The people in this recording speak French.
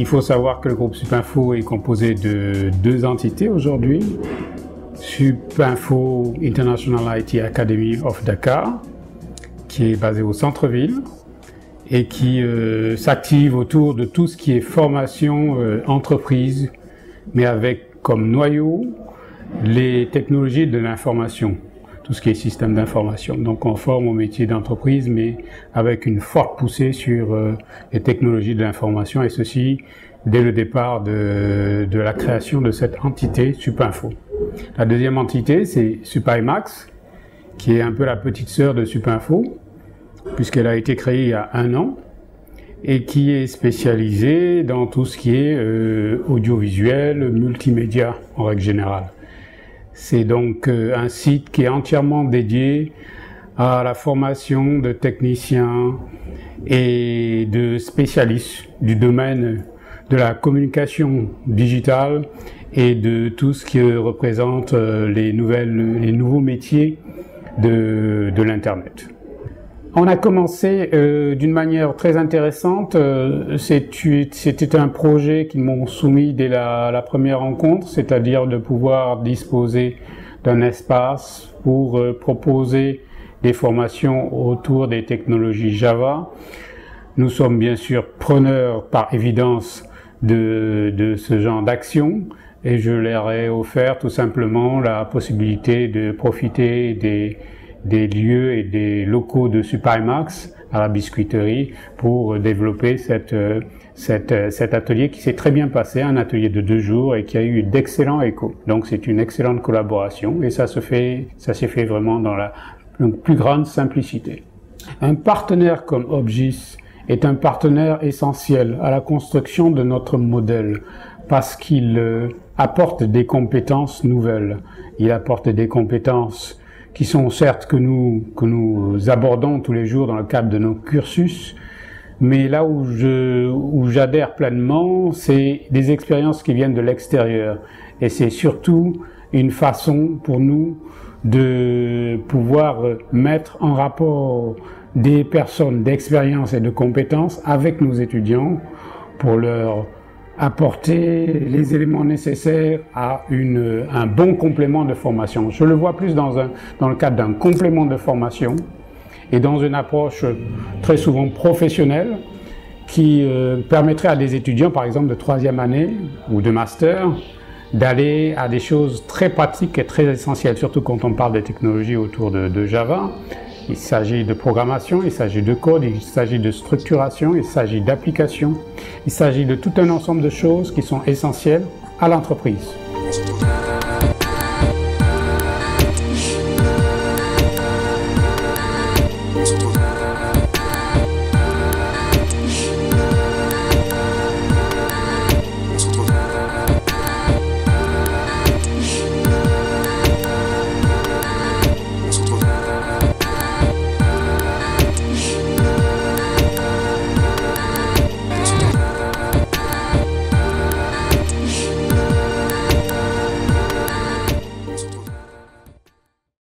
il faut savoir que le groupe Supinfo est composé de deux entités aujourd'hui. Supinfo International IT Academy of Dakar, qui est basée au centre-ville et qui s'active autour de tout ce qui est formation entreprise, mais avec comme noyau les technologies de l'information, tout ce qui est système d'information. Donc on forme au métier d'entreprise, mais avec une forte poussée sur les technologies de l'information, et ceci dès le départ de la création de cette entité Supinfo. La deuxième entité, c'est Supaimax, qui est un peu la petite sœur de Supinfo, puisqu'elle a été créée il y a 1 an, et qui est spécialisée dans tout ce qui est audiovisuel, multimédia en règle générale. C'est donc un site qui est entièrement dédié à la formation de techniciens et de spécialistes du domaine de la communication digitale et de tout ce qui représente les nouveaux métiers de l'Internet. On a commencé d'une manière très intéressante. C'était un projet qu'ils m'ont soumis dès la première rencontre, c'est-à-dire de pouvoir disposer d'un espace pour proposer des formations autour des technologies Java. Nous sommes bien sûr preneurs par évidence de ce genre d'action, et je leur ai offert tout simplement la possibilité de profiter des lieux et des locaux de Supaimax à la biscuiterie pour développer cet atelier qui s'est très bien passé, un atelier de 2 jours et qui a eu d'excellents échos. Donc c'est une excellente collaboration et ça s'est fait vraiment dans la plus grande simplicité. Un partenaire comme Obgis est un partenaire essentiel à la construction de notre modèle parce qu'il apporte des compétences nouvelles. Il apporte des compétences qui sont certes que nous abordons tous les jours dans le cadre de nos cursus, mais là où j'adhère pleinement, c'est des expériences qui viennent de l'extérieur. Et c'est surtout une façon pour nous de pouvoir mettre en rapport des personnes d'expérience et de compétences avec nos étudiants pour leur apporter les éléments nécessaires à un bon complément de formation. Je le vois plus dans le cadre d'un complément de formation et dans une approche très souvent professionnelle qui permettrait à des étudiants, par exemple de 3e année ou de master, d'aller à des choses très pratiques et très essentielles, surtout quand on parle des technologies autour de Java. Il s'agit de programmation, il s'agit de code, il s'agit de structuration, il s'agit d'application, il s'agit de tout un ensemble de choses qui sont essentielles à l'entreprise.